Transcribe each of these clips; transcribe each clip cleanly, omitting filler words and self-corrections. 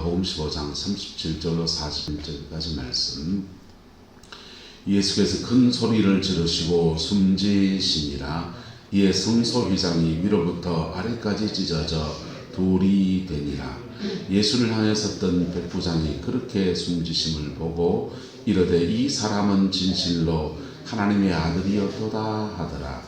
누가복음 15장 37절로 41절까지 말씀. 예수께서 큰 소리를 지르시고 숨지시니라. 이에 성소휘장이 위로부터 아래까지 찢어져 둘이 되니라. 예수를 향해 섰던 백부장이 그렇게 숨지심을 보고 이르되 이 사람은 진실로 하나님의 아들이었도다 하더라.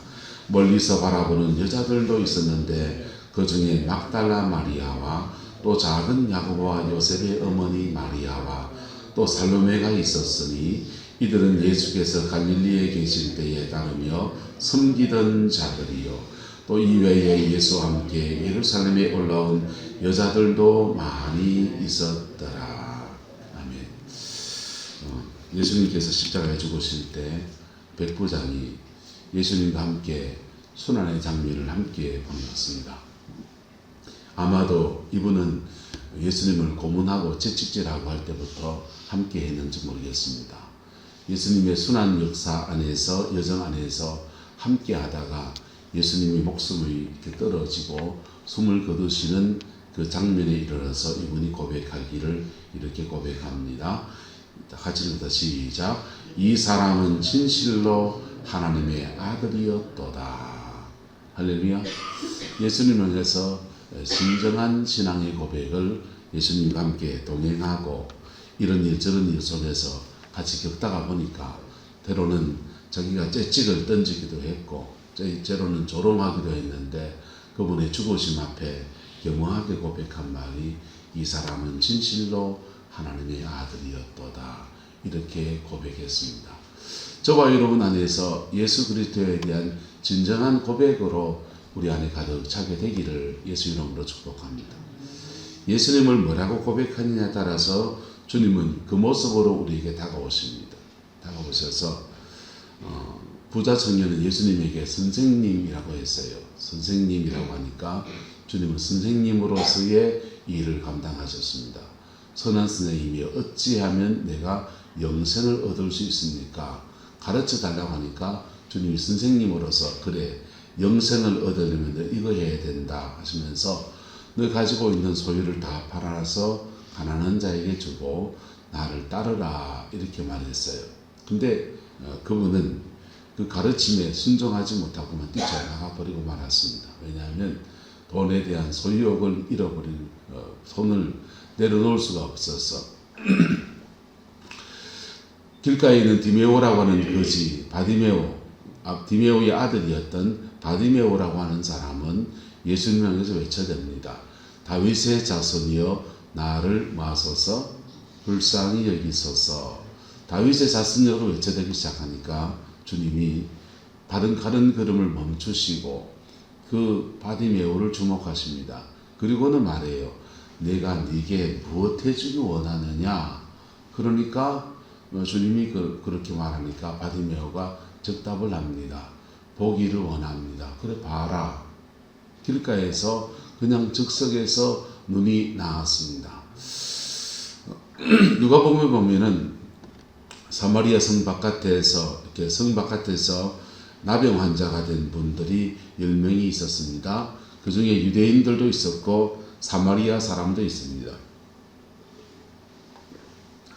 멀리서 바라보는 여자들도 있었는데 그 중에 막달라 마리아와 또 작은 야고보와 요셉의 어머니 마리아와 또 살로메가 있었으니 이들은 예수께서 갈릴리에 계실 때에 따르며 섬기던 자들이요 또 이외에 예수와 함께 예루살렘에 올라온 여자들도 많이 있었더라. 아멘. 예수님께서 십자가에 죽으실 때 백부장이 예수님과 함께 순환의 장면을 함께 보내었습니다. 아마도 이분은 예수님을 고문하고 채찍질하고 할 때부터 함께 했는지 모르겠습니다. 예수님의 순환 역사 안에서, 여정 안에서 함께 하다가 예수님이 목숨이 이렇게 떨어지고 숨을 거두시는 그 장면에 이르러서 이분이 고백하기를 이렇게 고백합니다. 같이 읽다 시작. 이 사람은 진실로 하나님의 아들이었도다. 할렐루야. 예수님을 위해서 진정한 신앙의 고백을 예수님과 함께 동행하고 이런 일 저런 일 속에서 같이 겪다가 보니까 때로는 자기가 채찍을 던지기도 했고 때로는 조롱하기도 했는데 그분의 죽으심 앞에 겸허하게 고백한 말이 이 사람은 진실로 하나님의 아들이었도다. 이렇게 고백했습니다. 저와 여러분 안에서 예수 그리스도에 대한 진정한 고백으로 우리 안에 가득 차게 되기를 예수 이름으로 축복합니다. 예수님을 뭐라고 고백하느냐에 따라서 주님은 그 모습으로 우리에게 다가오십니다. 다가오셔서 부자 청년은 예수님에게 선생님이라고 했어요. 선생님이라고 하니까 주님은 선생님으로서의 일을 감당하셨습니다. 선한 선생님이여 어찌하면 내가 영생을 얻을 수 있습니까? 가르쳐 달라고 하니까 주님이 선생님으로서 그래 영생을 얻으려면 너 이거 해야 된다 하시면서 너 가지고 있는 소유를 다 팔아서 가난한 자에게 주고 나를 따르라 이렇게 말했어요. 근데 그분은 그 가르침에 순종하지 못하고만 뛰쳐나가 버리고 말았습니다. 왜냐하면 돈에 대한 소유욕을 잃어버린 손을 내려놓을 수가 없어서 길가에 있는 디메오라고 하는 거지 디메오의 아들이었던 바디메오라고 하는 사람은 예수님을 향해서 외쳐댑니다. 다윗의 자손이여 나를 마소서 불쌍히 여기소서. 다윗의 자손이라고 외쳐대기 시작하니까 주님이 다른 걸음을 멈추시고 그 바디메오를 주목하십니다. 그리고는 말해요. 내가 네게 무엇 해주기 원하느냐. 그러니까 주님이 그렇게 말하니까 바디메오가 즉답을 합니다. 보기를 원합니다. 그래 봐라. 길가에서 그냥 즉석에서 눈이 나왔습니다. 누가복음에 보면은 사마리아 성 바깥에서 이렇게 성 바깥에서 나병 환자가 된 분들이 10명이 있었습니다. 그 중에 유대인들도 있었고 사마리아 사람도 있습니다.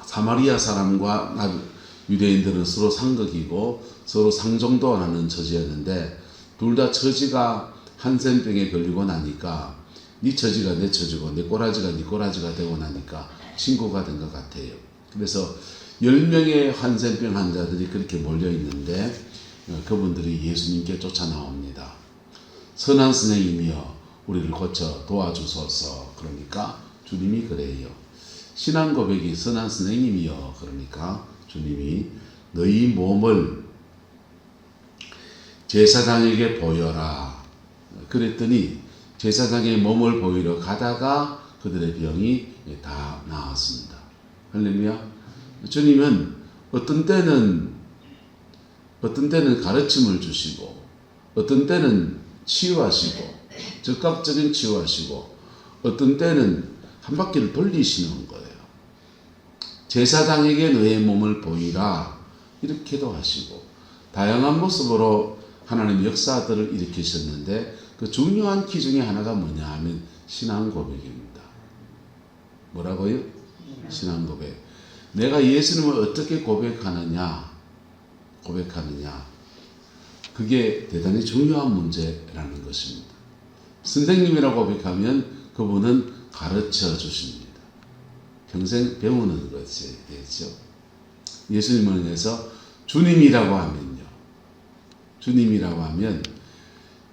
사마리아 사람과 유대인들은 서로 상극이고 서로 상종도 안 하는 처지였는데 둘 다 처지가 한센병에 걸리고 나니까 네 처지가 내 처지고 내 꼬라지가 네 꼬라지가 되고 나니까 친구가 된 것 같아요. 그래서 10명의 한센병 환자들이 그렇게 몰려있는데 그분들이 예수님께 쫓아나옵니다. 선한 선생님이여 우리를 고쳐 도와주소서. 그러니까 주님이 그래요. 신앙 고백이 선한 선생님이여 그러니까 주님이 너희 몸을 제사장에게 보여라. 그랬더니 제사장의 몸을 보이러 가다가 그들의 병이 다 나았습니다. 할렐루야. 주님은 어떤 때는 가르침을 주시고 어떤 때는 치유하시고 즉각적인 치유하시고 어떤 때는 한 바퀴를 돌리시는 거예요. 제사장에게 너의 몸을 보이라 이렇게도 하시고 다양한 모습으로 하나님의 역사들을 일으키셨는데 그 중요한 키 중에 하나가 뭐냐 하면 신앙 고백입니다. 뭐라고요? 신앙 고백. 내가 예수님을 어떻게 고백하느냐. 그게 대단히 중요한 문제라는 것입니다. 선생님이라고 고백하면 그분은 가르쳐 주십니다. 평생 배우는 것이 되죠. 예수님을 위해서 주님이라고 하면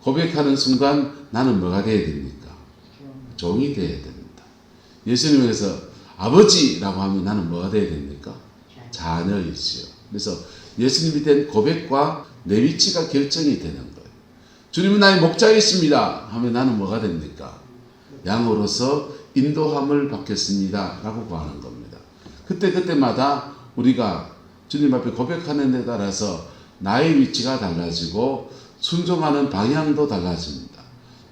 고백하는 순간 나는 뭐가 되어야 됩니까? 종이 되어야 됩니다. 예수님에서 아버지라고 하면 나는 뭐가 되어야 됩니까? 자녀이지요. 그래서 예수님이 된 고백과 내 위치가 결정이 되는 거예요. 주님은 나의 목자이십니다 하면 나는 뭐가 됩니까? 양으로서 인도함을 받겠습니다 라고 구하는 겁니다. 그때마다 우리가 주님 앞에 고백하는 데 따라서 나의 위치가 달라지고 순종하는 방향도 달라집니다.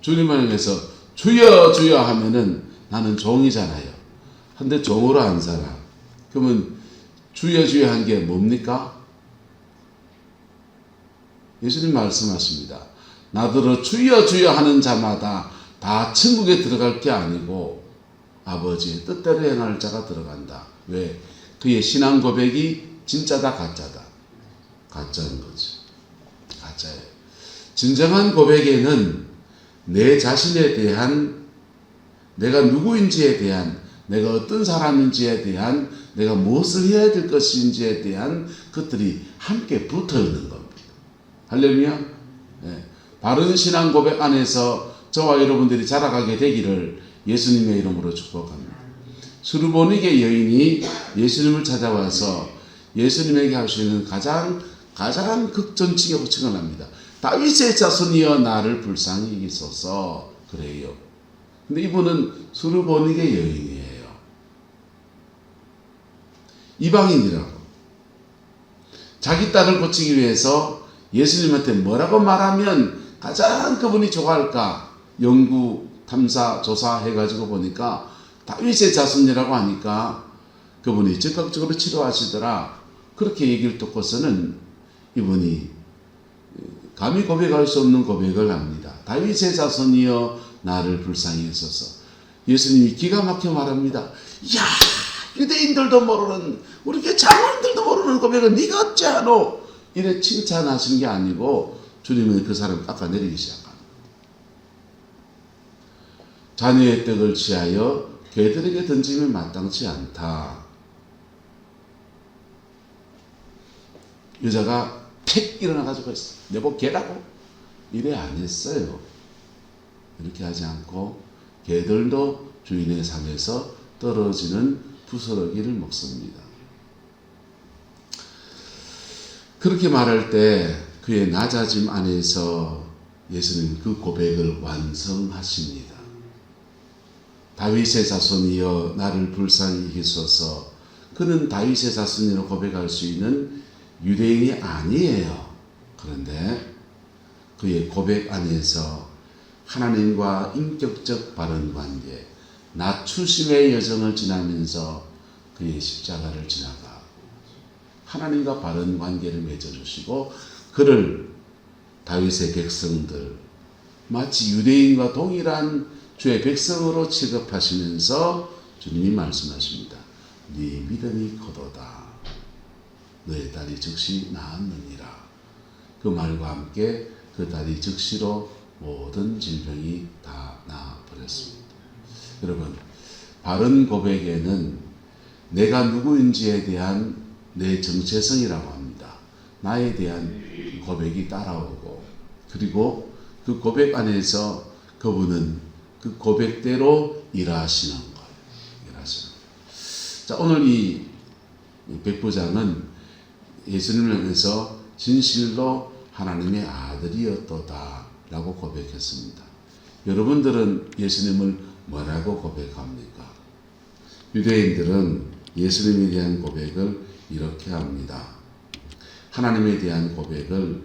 주님을 향해서 주여 주여 하면은 나는 종이잖아요. 근데 종으로 안 살아. 그러면 주여 주여 한 게 뭡니까? 예수님 말씀하십니다. 나더러 주여 주여 하는 자마다 다 천국에 들어갈 게 아니고 아버지의 뜻대로 행할 자가 들어간다. 왜? 그의 신앙 고백이 진짜다 가짜다? 가짜인 거죠. 가짜예요. 진정한 고백에는 내 자신에 대한, 내가 누구인지에 대한, 내가 어떤 사람인지에 대한, 내가 무엇을 해야 될 것인지에 대한 것들이 함께 붙어 있는 겁니다. 할렐루야. 네. 바른 신앙 고백 안에서 저와 여러분들이 자라가게 되기를 예수님의 이름으로 축복합니다. 수르보니게 여인이 예수님을 찾아와서 예수님에게 할 수 있는 가장 극전치게 호칭을 합니다. 다윗의 자손이여 나를 불쌍히 여기소서. 그래요. 근데 이분은 수르보니게 여인이에요. 이방인이라고. 자기 딸을 고치기 위해서 예수님한테 뭐라고 말하면 가장 그분이 좋아할까? 연구, 탐사, 조사해가지고 보니까 다윗의 자손이라고 하니까 그분이 적극적으로 치료하시더라. 그렇게 얘기를 듣고서는 이분이 감히 고백할 수 없는 고백을 합니다. 다윗의 자손이여 나를 불쌍히 여기소서. 예수님이 기가 막혀 말합니다. 야, 유대인들도 모르는, 우리 교회 장로님들도 모르는 고백을 네가 어찌하노? 이래 칭찬하신 게 아니고 주님은 그 사람을 깎아내리기 시작합니다. 자녀의 떡을 취하여 개들에게 던지면 마땅치 않다. 여자가 팩 일어나가지고 내복 개라고? 이래 안 했어요. 이렇게 하지 않고 개들도 주인의 상에서 떨어지는 부스러기를 먹습니다. 그렇게 말할 때 그의 낮아짐 안에서 예수님 그 고백을 완성하십니다. 다윗의 자손이여 나를 불쌍히 여기소서. 그는 다윗의 자손이라고 고백할 수 있는 유대인이 아니에요. 그런데 그의 고백 안에서 하나님과 인격적 바른 관계, 낮추심의 여정을 지나면서 그의 십자가를 지나가 하나님과 바른 관계를 맺어주시고 그를 다윗의 백성들, 마치 유대인과 동일한 주의 백성으로 취급하시면서 주님이 말씀하십니다. 네 믿음이 커도다. 너의 딸이 즉시 나았느니라. 그 말과 함께 그 딸이 즉시로 모든 질병이 다 나아버렸습니다. 여러분, 바른 고백에는 내가 누구인지에 대한 내 정체성이라고 합니다. 나에 대한 고백이 따라오고, 그리고 그 고백 안에서 그분은 그 고백대로 일하시는 거예요. 자, 오늘 이 백부장은 예수님을 향해서 진실로 하나님의 아들이었도다 라고 고백했습니다. 여러분들은 예수님을 뭐라고 고백합니까? 유대인들은 예수님에 대한 고백을 이렇게 합니다. 하나님에 대한 고백을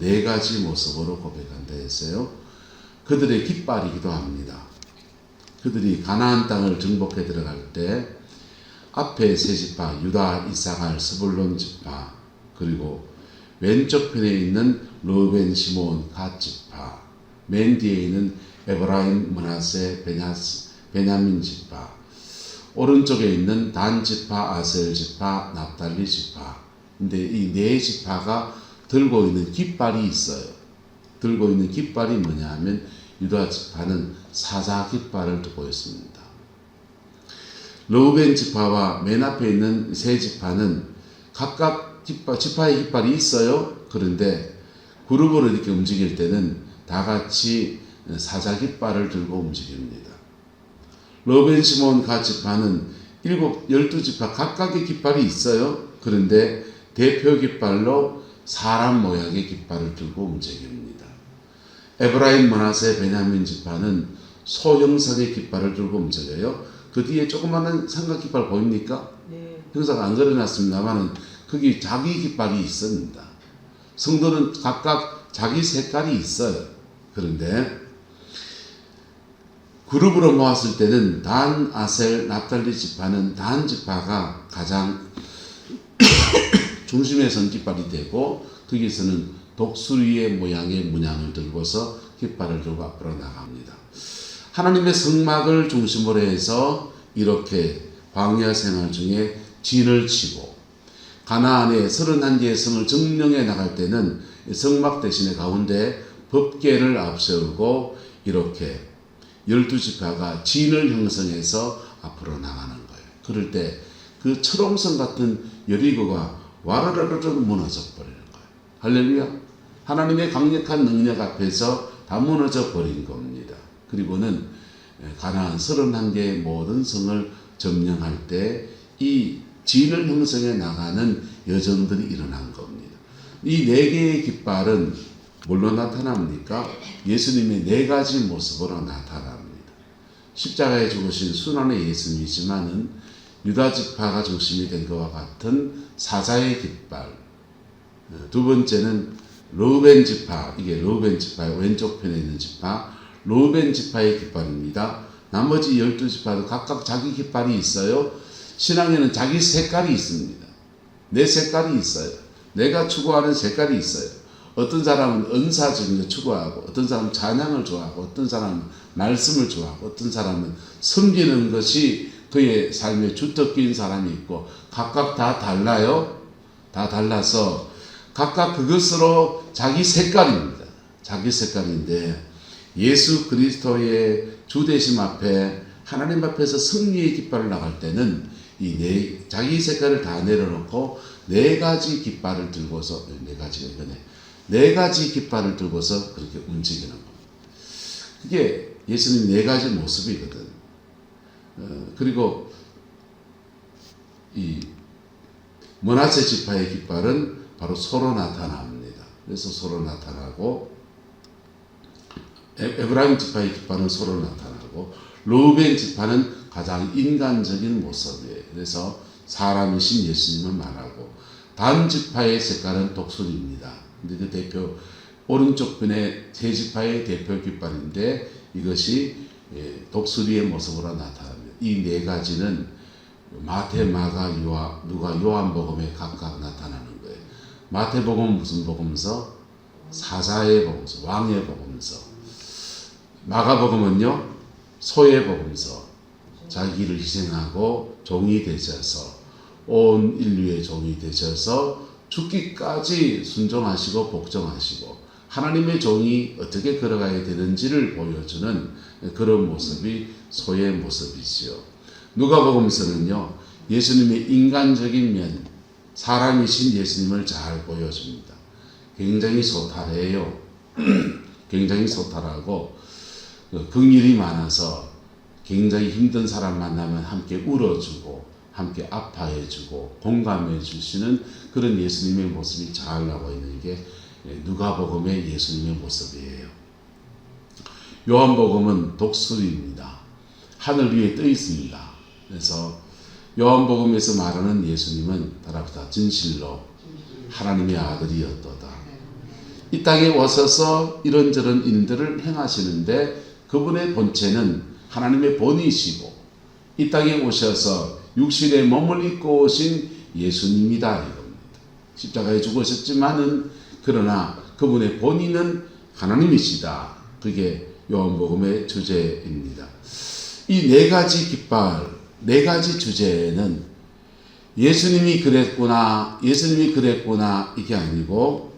4가지 모습으로 고백한다 했어요. 그들의 깃발이기도 합니다. 그들이 가나안 땅을 정복해 들어갈 때 앞에 세 지파 유다, 이사갈, 스불론 지파, 그리고 왼쪽 편에 있는 르벤, 시몬, 갓 지파, 맨 뒤에 있는 에브라임, 므낫세, 베냐민 지파, 오른쪽에 있는 단 지파, 아셀 지파, 납달리 지파. 근데 이 네 지파가 들고 있는 깃발이 있어요. 들고 있는 깃발이 뭐냐 하면 유다 지파는 사자 깃발을 들고 있습니다. 르우벤 지파와 맨 앞에 있는 세 지파는 각각 지파의 깃발이 있어요. 그런데 그룹으로 이렇게 움직일 때는 다 같이 사자 깃발을 들고 움직입니다. 르우벤, 시몬, 갓 지파는 12지파 각각의 깃발이 있어요. 그런데 대표 깃발로 사람 모양의 깃발을 들고 움직입니다. 에브라임, 므낫세, 베냐민 지파는 소 형상의 깃발을 들고 움직여요. 그 뒤에 조그마한 삼각 깃발 보입니까? 네. 형사가 안 그려놨습니다만은 거기 자기 깃발이 있습니다. 성도는 각각 자기 색깔이 있어요. 그런데 그룹으로 모았을 때는 단, 아셀, 납달리 지파는 단 지파가 가장 중심에 선 깃발이 되고 거기서는 독수리의 모양의 문양을 들고서 깃발을 들고 앞으로 나갑니다. 하나님의 성막을 중심으로 해서 이렇게 광야 생활 중에 진을 치고 가나안의 31개의 성을 점령해 나갈 때는 성막 대신에 가운데 법궤를 앞세우고 이렇게 12지파가 진을 형성해서 앞으로 나가는 거예요. 그럴 때 그 철옹성 같은 여리고가 와르르르 무너져 버리는 거예요. 할렐루야. 하나님의 강력한 능력 앞에서 다 무너져 버린 겁니다. 그리고는 가나안 31개의 모든 성을 점령할 때 이 진을 형성해 나가는 여정들이 일어난 겁니다. 이 4개의 깃발은 뭘로 나타납니까? 예수님의 4가지 모습으로 나타납니다. 십자가에 죽으신 순환의 예수님이지만은 유다 지파가 중심이 된 것과 같은 사자의 깃발. 두 번째는 르우벤 지파, 이게 르우벤 지파의 왼쪽 편에 있는 지파, 르우벤 지파의 깃발입니다. 나머지 12지파도 각각 자기 깃발이 있어요. 신앙에는 자기 색깔이 있습니다. 내 색깔이 있어요. 내가 추구하는 색깔이 있어요. 어떤 사람은 은사적인 걸 추구하고, 어떤 사람은 찬양을 좋아하고, 어떤 사람은 말씀을 좋아하고, 어떤 사람은 섬기는 것이 그의 삶의 주특기인 사람이 있고, 각각 다 달라요. 다 달라서 각각 그것으로 자기 색깔입니다. 자기 색깔인데 예수 그리스도의 주되심 앞에 하나님 앞에서 승리의 깃발을 나갈 때는 이 자기 색깔을 다 내려놓고 4가지 깃발을 들고서 4가지가 이거네. 4가지 깃발을 들고서 그렇게 움직이는 겁니다. 그게 예수님 4가지 모습이거든. 그리고 이 므낫세 지파의 깃발은 바로 소로 나타납니다. 그래서 소로 나타나고 에브라임 지파의 깃발은 소로 나타나고 르우벤 지파는 가장 인간적인 모습이에요. 그래서 사람이신 예수님을 말하고 단 지파의 색깔은 독수리입니다. 근데 그 대표 오른쪽 편에 세 지파의 대표 깃발인데 이것이 독수리의 모습으로 나타납니다. 이 4가지는 마태, 마가, 누가, 요한복음에 각각 나타나는 거예요. 마태복음은 무슨 복음서? 사자의 복음서, 왕의 복음서. 마가복음은요, 소의 복음서. 자기를 희생하고 종이 되셔서 온 인류의 종이 되셔서 죽기까지 순종하시고 복종하시고 하나님의 종이 어떻게 걸어가야 되는지를 보여주는 그런 모습이 소의 모습이지요. 누가복음서는요, 예수님의 인간적인 면, 사람이신 예수님을 잘 보여줍니다. 굉장히 소탈해요. 굉장히 소탈하고 긍휼이 많아서 굉장히 힘든 사람 만나면 함께 울어주고 함께 아파해주고 공감해 주시는 그런 예수님의 모습이 잘 나와 있는 게 누가복음의 예수님의 모습이에요. 요한복음은 독수리입니다. 하늘 위에 떠 있습니다. 그래서 요한복음에서 말하는 예수님은 따라붙어 진실로 하나님의 아들이었도다. 이 땅에 오셔서 이런저런 일들을 행하시는데 그분의 본체는 하나님의 본이시고 이 땅에 오셔서 육신의 몸을 입고 오신 예수님이다 이겁니다. 십자가에 죽으셨지만은 그러나 그분의 본인은 하나님이시다. 그게 요한복음의 주제입니다. 이 4가지 깃발 네 가지 주제는 예수님이 그랬구나, 예수님이 그랬구나 이게 아니고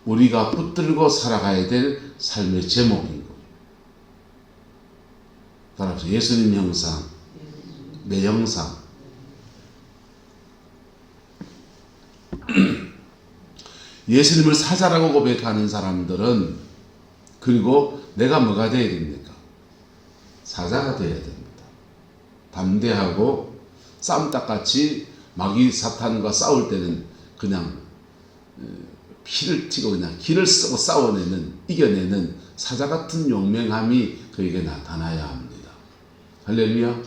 우리가 붙들고 살아가야 될 삶의 제목인 겁니다. 따라서 예수님 형상, 내 형상. 예수님을 사자라고 고백하는 사람들은 그리고 내가 뭐가 되어야 됩니까? 사자가 되어야 됩니다. 담대하고 쌈딱같이 마귀 사탄과 싸울 때는 그냥 피를 튀고 그냥 기를 쓰고 싸워내는, 이겨내는 사자 같은 용맹함이 그에게 나타나야 합니다. 할렐루야.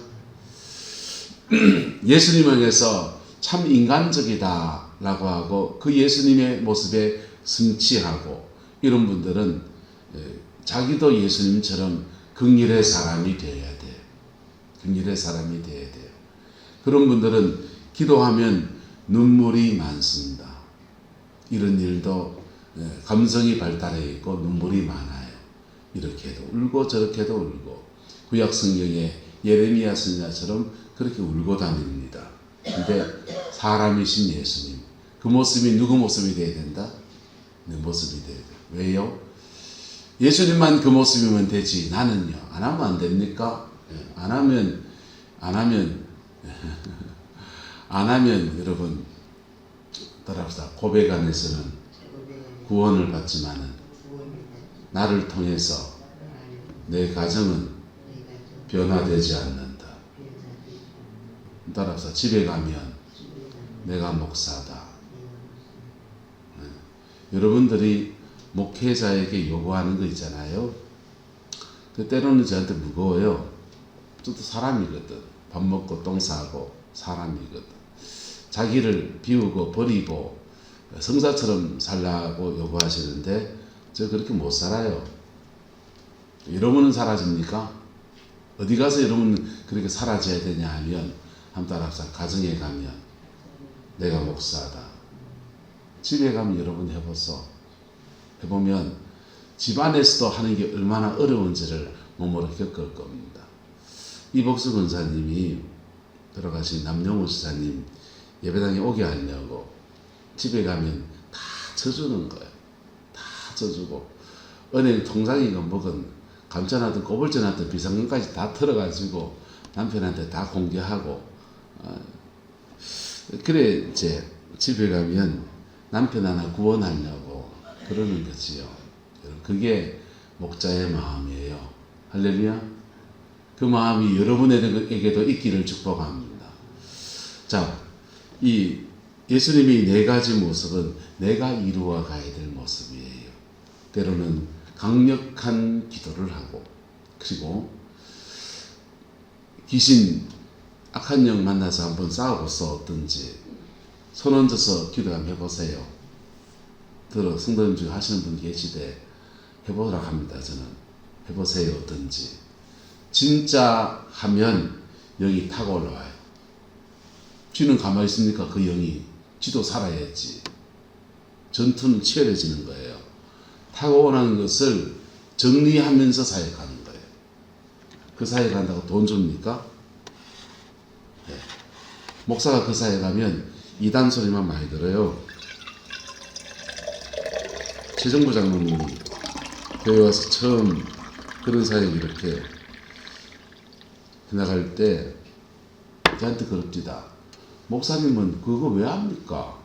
예수님에게서 참 인간적이다 라고 하고 그 예수님의 모습에 승치하고 이런 분들은 자기도 예수님처럼 긍휼의 사람이 되어야 돼요. 긍휼의 사람이 되어야 돼요. 그런 분들은 기도하면 눈물이 많습니다. 이런 일도 감성이 발달해 있고 눈물이 많아요. 이렇게도 울고 저렇게도 울고 구약 성경에 예레미야 선지자처럼 그렇게 울고 다닙니다. 근데 사람이신 예수님, 그 모습이 누구 모습이 돼야 된다? 내 모습이 돼야 돼. 왜요? 예수님만 그 모습이면 되지. 나는요. 안 하면 안 됩니까? 안 하면 여러분 따라합시다. 고백 안에서는 구원을 받지만은 나를 통해서 내 가정은 변화되지 않는다. 따라합시다. 집에 가면 내가 목사다. 여러분들이 목회자에게 요구하는 거 있잖아요. 그 때로는 저한테 무거워요. 저도 사람이거든. 밥 먹고 똥 싸고 사람이거든. 자기를 비우고 버리고 성사처럼 살라고 요구하시는데 저 그렇게 못 살아요. 여러분은 사라집니까? 어디 가서 여러분 그렇게 사라져야 되냐 하면 한번 따라합시다. 가정에 가면 내가 목사다. 집에 가면 여러분 해보면 집안에서도 하는 게 얼마나 어려운지를 몸으로 겪을 겁니다. 이복수 권사님이 들어가신 남영호 지사님 예배당에 오게 하려고 집에 가면 다 져주는 거예요. 다 져주고 은행 통장이건 뭐건 감춰놨던 꼬불져놨던 비상금까지 다 털어가지고 남편한테 다 공개하고 그래 이제 집에 가면 남편 하나 구원하려고 그러는 거지요. 그게 목자의 마음이에요. 할렐루야. 그 마음이 여러분에게도 있기를 축복합니다. 자, 이 예수님이 네 가지 모습은 내가 이루어 가야 될 모습이에요. 때로는 강력한 기도를 하고 그리고 귀신 악한 영 만나서 한번 싸워보소 어떤지 손 얹어서 기도 한번 해보세요. 성도님 중에 하시는 분 계시대. 해보라 합니다. 저는 해보세요 어떤지. 진짜 하면 영이 타고 올라와요. 쥐는 가만히 있습니까? 그 영이. 쥐도 살아야지. 전투는 치열해지는 거예요. 타고 오는 것을 정리하면서 사역하는 거예요. 그 사역한다고 돈 줍니까? 네. 목사가 그 사역하면 이단 소리만 많이 들어요. 최정부 장로님이 교회 와서 처음 그런 사역 이렇게 나갈 때 저한테 그럽니다. 목사님은 그거 왜 합니까?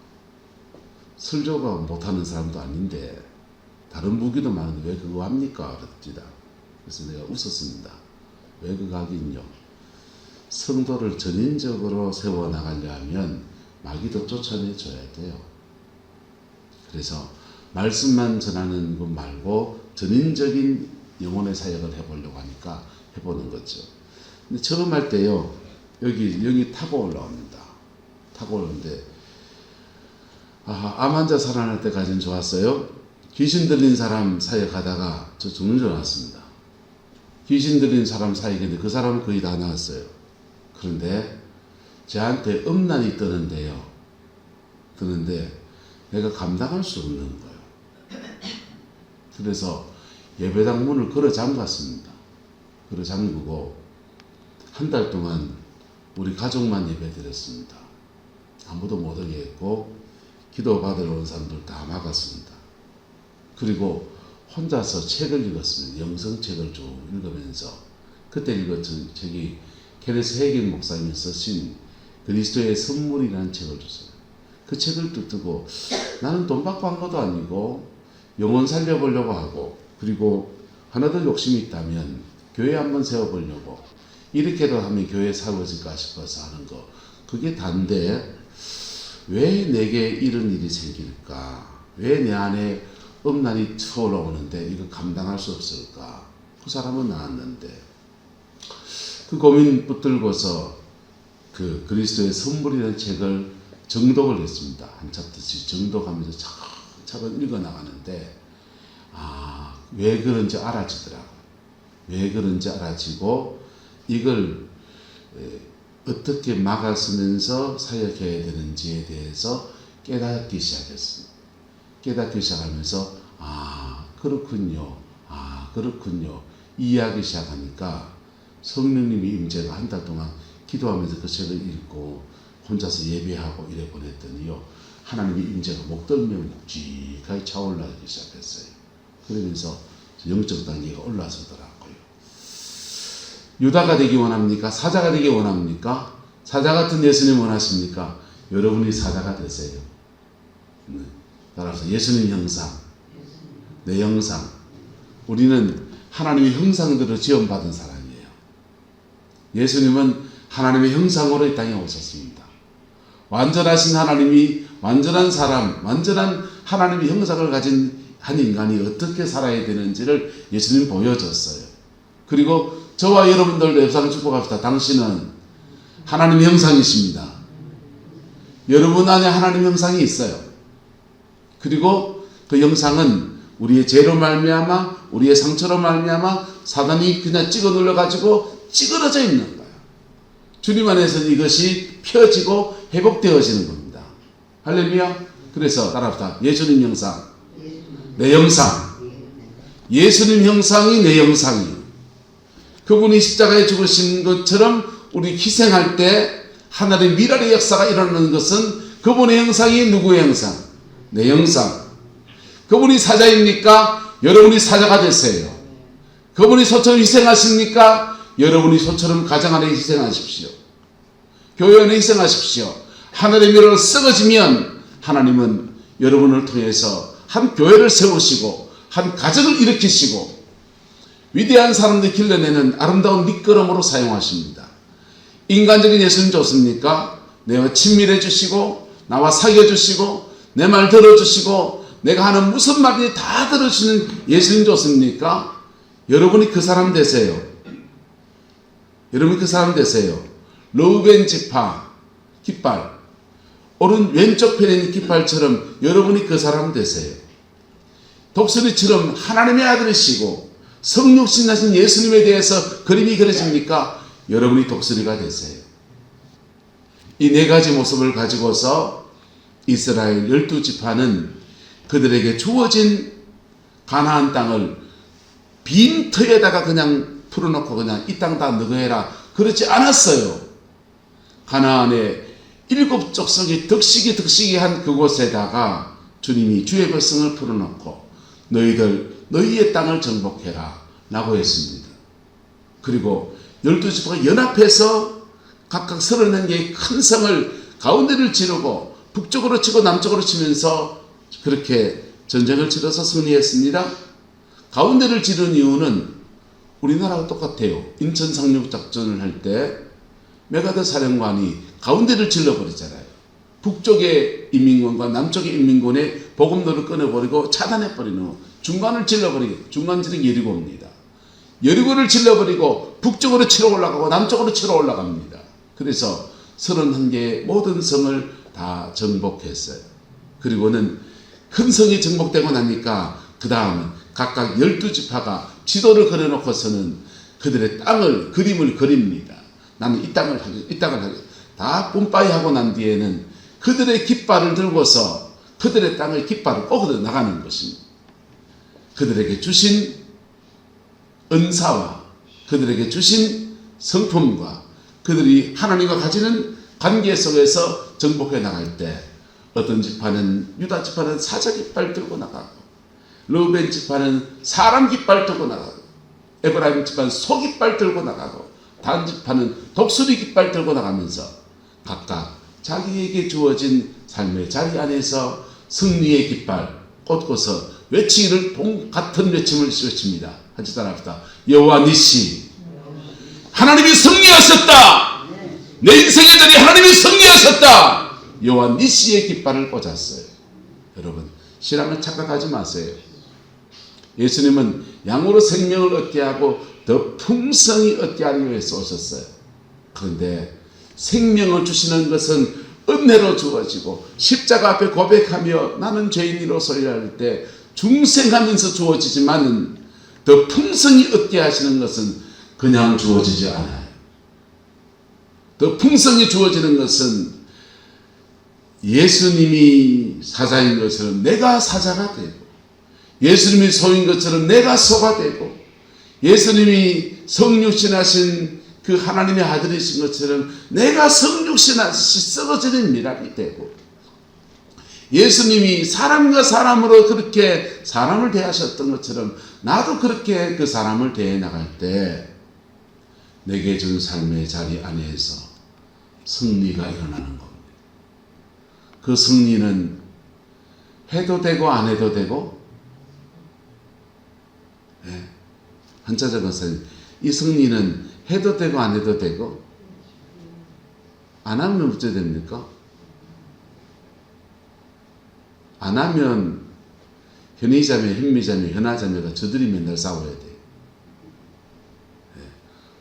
설교가 못하는 사람도 아닌데 다른 무기도 많은데 왜 그거 합니까? 그럽니다. 그래서 내가 웃었습니다. 왜 그거 하긴요. 성도를 전인적으로 세워나가려 하면 마귀도 쫓아내줘야 돼요. 그래서 말씀만 전하는 것 말고 전인적인 영혼의 사역을 해보려고 하니까 해보는 거죠. 근데 처음 할 때요, 여기 영이 타고 올라옵니다. 타고 오는데, 암 환자 살아날 때까지는 좋았어요. 귀신 들린 사람 사역하다가 저 죽는 줄 알았습니다. 귀신 들린 사람 사역인데 그 사람은 거의 다 나았어요. 그런데 저한테 음란이 뜨는데 내가 감당할 수 없는 거예요. 그래서 예배당 문을 걸어 잠갔습니다. 걸어 잠그고 한 달 동안 우리 가족만 예배드렸습니다. 아무도 못 오게 했고 기도 받으러 온 사람들 다 막았습니다. 그리고 혼자서 책을 읽었습니다. 영성책을 쭉 읽으면서 그때 읽었던 책이 케네스 헤긴 목사님이 쓰신 그리스도의 선물이라는 책을 줬어요. 그 책을 뜨고 나는 돈 받고 한 것도 아니고 영혼 살려보려고 하고 그리고 하나 더 욕심이 있다면 교회 한번 세워보려고 이렇게도 하면 교회 세워질까 싶어서 하는 거 그게 단데 왜 내게 이런 일이 생길까? 왜 내 안에 음란이 쳐올라오는데 이거 감당할 수 없을까? 그 사람은 나았는데 그 고민 붙들고서 그 그리스도의 선물이라는 책을 정독을 했습니다. 한 챕터씩 정독하면서 차근차근 읽어나가는데 왜 그런지 알아지더라고요. 왜 그런지 알아지고 이걸 어떻게 막아서면서 사역해야 되는지에 대해서 깨닫기 시작했습니다. 깨닫기 시작하면서 그렇군요. 그렇군요. 이해하기 시작하니까 성령님이 임재가 한 달 동안 기도하면서 그 책을 읽고 혼자서 예배하고 이래 보냈더니요. 하나님의 임재가 목덜미에 묵직하게 차올라기 시작했어요. 그러면서 영적 단계가 올라서더라고요. 유다가 되기 원합니까? 사자가 되기 원합니까? 사자 같은 예수님 원하십니까? 여러분이 사자가 되세요. 따라서 예수님 형상, 내 형상. 우리는 하나님의 형상대로 지원받은 사람이에요. 예수님은 하나님의 형상으로 이 땅에 오셨습니다. 완전하신 하나님이 완전한 사람, 완전한 하나님의 형상을 가진 한 인간이 어떻게 살아야 되는지를 예수님 보여줬어요. 그리고 저와 여러분들도 협상 축복합시다. 당신은 하나님의 형상이십니다. 여러분 안에 하나님의 형상이 있어요. 그리고 그 형상은 우리의 죄로 말미암아 우리의 상처로 말미암아 사단이 그냥 찍어 눌러가지고 찌그러져 있는 거예요. 주님 안에서 이것이 펴지고 회복되어지는 겁니다. 할렐루야. 그래서 따라합시다. 예수님 형상, 내 형상. 예수님 형상이 내 형상이에요. 그분이 십자가에 죽으신 것처럼 우리 희생할 때 하나님의 미랄의 역사가 일어나는 것은 그분의 형상이 누구의 형상? 내 형상. 그분이 사자입니까? 여러분이 사자가 되세요. 그분이 소처럼 희생하십니까? 여러분이 소처럼 가정 안에 희생하십시오. 교회 안에 희생하십시오. 하늘의 미랄로 썩어지면 하나님은 여러분을 통해서 한 교회를 세우시고 한 가정을 일으키시고 위대한 사람들 길러내는 아름다운 밑거름으로 사용하십니다. 인간적인 예수님 좋습니까? 내가 친밀해 주시고 나와 사귀어 주시고 내 말 들어주시고 내가 하는 무슨 말인지 다 들어주시는 예수님 좋습니까? 여러분이 그 사람 되세요. 여러분이 그 사람 되세요. 르우벤 지파 깃발 오른 왼쪽 편에 있는 깃발처럼 여러분이 그 사람 되세요. 독수리처럼 하나님의 아들이시고 성육신 하신 예수님에 대해서 그림이 그려집니까? 여러분이 독수리가 되세요. 이 네 가지 모습을 가지고서 이스라엘 12지파는 그들에게 주어진 가나안 땅을 빈터에다가 그냥 풀어놓고 그냥 이 땅 다 너가 해라 그렇지 않았어요. 가나안의 7족속이 득식이 한 그곳에다가 주님이 주의 백성을 풀어놓고 너희의 땅을 정복해라 라고 했습니다. 그리고 12지파가 연합해서 각각 31개의 큰 성을 가운데를 지르고 북쪽으로 치고 남쪽으로 치면서 그렇게 전쟁을 치러서 승리했습니다. 가운데를 지른 이유는 우리나라와 똑같아요. 인천 상륙작전을 할 때 메가더 사령관이 가운데를 질러버리잖아요. 북쪽의 인민군과 남쪽의 인민군의 보급로를 끊어버리고 차단해버리는 중간을 질러버리고 중간 지르기 여리고입니다. 여리고를 질러버리고 북쪽으로 치러 올라가고 남쪽으로 치러 올라갑니다. 그래서 31개의 모든 성을 다 정복했어요. 그리고는 큰 성이 정복되고 나니까 그 다음은 각각 12지파가 지도를 그려놓고서는 그들의 땅을 그림을 그립니다. 나는 이 땅을 하겠다. 다 뿜빠이 하고 난 뒤에는 그들의 깃발을 들고서 그들의 땅을 깃발을 꽂아 나가는 것입니다. 그들에게 주신 은사와 그들에게 주신 성품과 그들이 하나님과 가지는 관계 속에서 정복해 나갈 때 어떤 지파는 유다 지파는 사자 깃발 들고 나가고 르우벤 지파는 사람 깃발 들고 나가고 에브라임 지파는 소 깃발 들고 나가고 단 지파는 독수리 깃발 들고 나가면서 각각 자기에게 주어진 삶의 자리 안에서 승리의 깃발 꽂고서 외치기를 같은 외침을 외칩니다. 같이 따라합시다. 여호와 니시, 하나님이 승리하셨다. 내 인생의 자리에 하나님이 승리하셨다. 여호와 니시의 깃발을 꽂았어요. 여러분, 신앙을 착각하지 마세요. 예수님은 양으로 생명을 얻게 하고 더 풍성히 얻게 하기 위해서 오셨어요. 그런데 생명을 주시는 것은 은혜로 주어지고 십자가 앞에 고백하며 나는 죄인이로소리라 할 때 중생하면서 주어지지만 더 풍성히 얻게 하시는 것은 그냥 주어지지 않아요. 더 풍성히 주어지는 것은 예수님이 사자인 것처럼 내가 사자가 되고 예수님이 소인 것처럼 내가 소가 되고 예수님이 성육신하신 그 하나님의 아들이신 것처럼 내가 성육신하시 썩어지는 미랄이 되고 예수님이 사람과 사람으로 그렇게 사람을 대하셨던 것처럼 나도 그렇게 그 사람을 대해 나갈 때 내게 준 삶의 자리 안에서 승리가 일어나는 겁니다. 그 승리는 해도 되고 안 해도 되고 한자 적었어요. 이 승리는 해도 되고 안 해도 되고 안 하면 어째 됩니까? 안 하면 현이자매, 현미자매, 현아자매가 저들이 맨날 싸워야 돼요.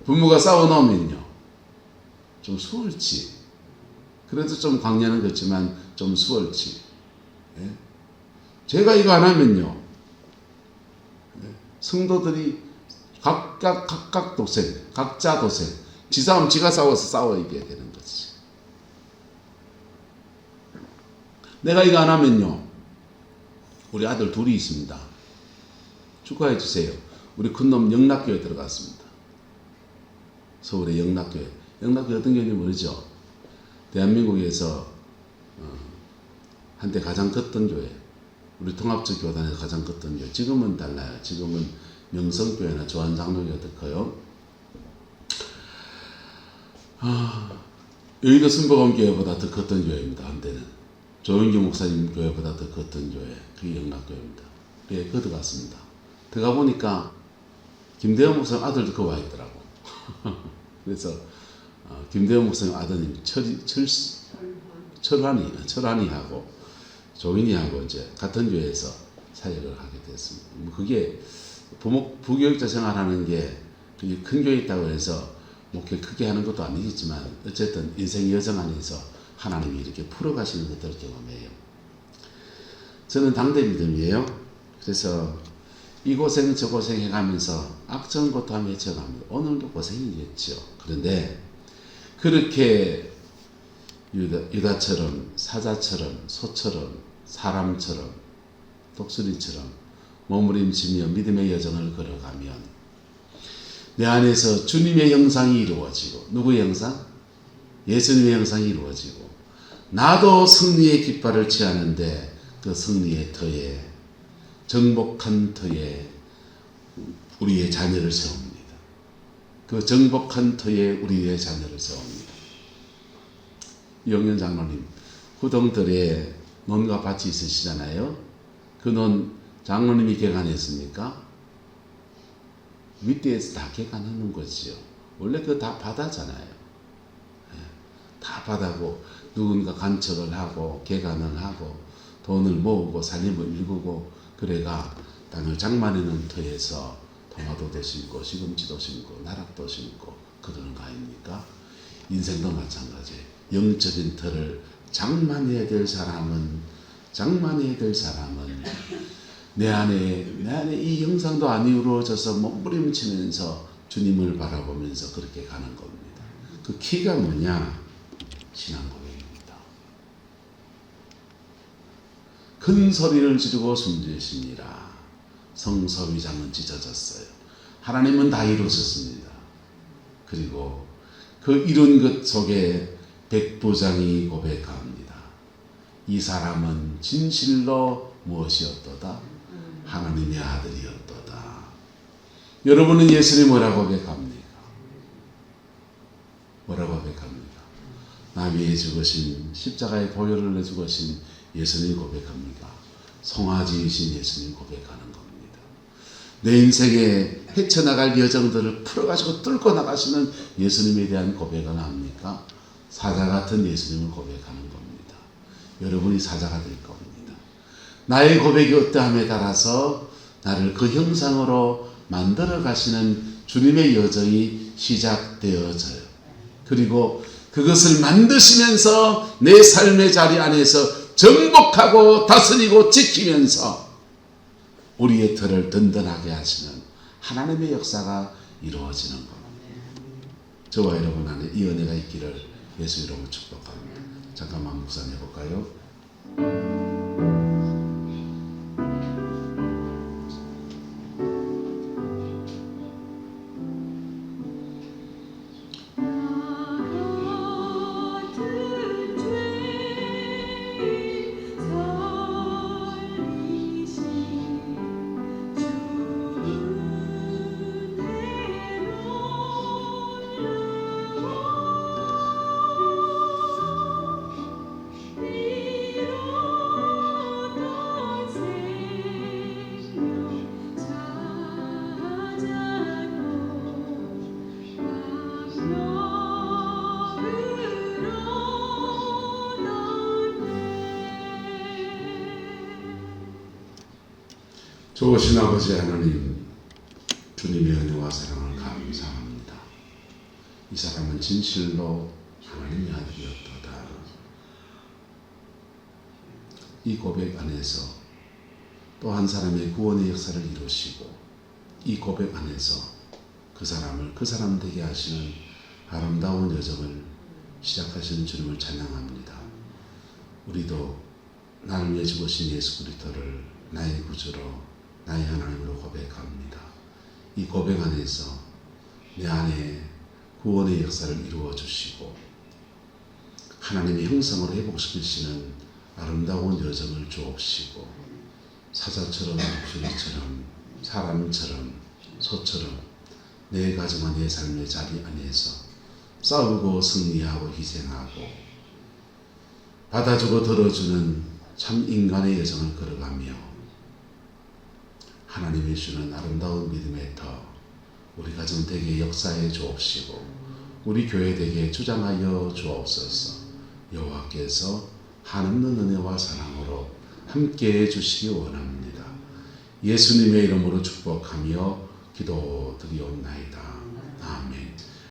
부모가 싸워놓으면요 좀 수월치. 그래도 좀 광야는 그렇지만 좀 수월치. 제가 이거 안 하면요 성도들이 각각 도생, 각자 도생. 지 싸움 지가 싸워서 싸워 이겨야 되는 거지. 내가 이거 안 하면요 우리 아들 둘이 있습니다. 축하해 주세요. 우리 큰놈 영락교회 들어갔습니다. 서울의 영락교회. 영락교회 어떤 교회인지 모르죠? 대한민국에서 한때 가장 컸던 교회. 우리 통합적 교단에서 가장 컸던 교회. 지금은 달라요. 지금은 명성교회나 조한장로교가 더 커요. 여의도 순복음교회보다 더 컸던 교회입니다. 한때는. 조영규 목사님 교회보다 더 컸던 교회. 그게 영락교회입니다. 예, 그 들어갔습니다. 들어가 보니까 김대현 목사님 아들도 그 와 있더라고. 그래서 김대현 목사님 아드님 철환이하고 조인이하고 이제 같은 교회에서 사역을 하게 됐습니다. 그게 부교육자 생활하는 게 큰 교회 있다고 해서 목회 크게 하는 것도 아니겠지만 어쨌든 인생 여정 안에서 하나님이 이렇게 풀어가시는 것들을 경험해요. 저는 당대 믿음이에요. 그래서 이 고생 저 고생 해가면서 악전고탐 헤쳐갑니다. 오늘도 고생이겠죠. 그런데 그렇게 유다처럼 사자처럼 소처럼 사람처럼 독수리처럼 몸부림치며 믿음의 여정을 걸어가면 내 안에서 주님의 형상이 이루어지고 누구의 형상? 예수님의 형상이 이루어지고 나도 승리의 깃발을 취하는데 그 승리의 터에 정복한 터에 우리의 자녀를 세웁니다. 그 정복한 터에 우리의 자녀를 세웁니다. 이영년 장로님 후동들에 논과 밭이 있으시잖아요. 그 논 장로님이 개간했습니까? 밑에서 다 개간하는 거지요. 원래 그거 다 바다잖아요. 다 바다고 누군가 간척을 하고 개간을 하고 돈을 모으고 살림을 일구고 그래가 땅을 장만하는 터에서 토마토도 심고 시금치도 심고 나락도 심고 그러는 거 아닙니까? 인생도 마찬가지예요. 영적인 터를 장만해야 될 사람은 내 안에 이 형상도 안 이루어져서 몸부림치면서 주님을 바라보면서 그렇게 가는 겁니다. 그 키가 뭐냐? 신앙 고백입니다. 큰 소리를 지르고 숨지으시니라. 성소위장은 찢어졌어요. 하나님은 다 이루셨습니다. 그리고 그 이룬 것 속에 백부장이 고백합니다. 이 사람은 진실로 무엇이었도다? 하나님의 아들이었도다. 여러분은 예수님 뭐라고 고백합니까? 뭐라고 고백합니까? 나 위해 죽으신 십자가의 보혈을 내 죽으신 예수님 고백합니까? 송아지이신 예수님 고백하는 겁니다. 내 인생에 헤쳐나갈 여정들을 풀어가지고 뚫고 나가시는 예수님에 대한 고백은 합니까? 사자 같은 예수님을 고백하는 겁니다. 여러분이 사자가 될 겁니다. 나의 고백이 어떠함에 따라서 나를 그 형상으로 만들어 가시는 주님의 여정이 시작되어져요. 그리고 그것을 만드시면서 내 삶의 자리 안에서 정복하고 다스리고 지키면서 우리의 터를 든든하게 하시는 하나님의 역사가 이루어지는 겁니다. 저와 여러분 안에 이 은혜가 있기를 예수 이름으로 축복합니다. 잠깐만 묵상해 볼까요? 좋으신 아버지 하나님, 주님의 은혜와 사랑을 감사합니다. 이 사람은 진실로 하나님의 아들이었도다. 이 고백 안에서 또 한 사람의 구원의 역사를 이루시고 이 고백 안에서 그 사람을 그 사람 되게 하시는 아름다운 여정을 시작하시는 주님을 찬양합니다. 우리도 나를 위해 죽으신 예수 그리스도를 나의 구주로 나의 하나님으로 고백합니다. 이 고백 안에서 내 안에 구원의 역사를 이루어 주시고 하나님의 형상으로 회복시키시는 아름다운 여정을 주옵시고 사자처럼 목소리처럼 사람처럼 소처럼 내 가정과 내 삶의 자리 안에서 싸우고 승리하고 희생하고 받아주고 들어주는 참 인간의 여정을 걸어가며 하나님이 주는 아름다운 믿음의 터 우리 가정 되게 역사해 주옵시고 우리 교회 되게 주장하여 주옵소서. 여호와께서 한없는 은혜와 사랑으로 함께해 주시기 원합니다. 예수님의 이름으로 축복하며 기도드리옵나이다. 아멘.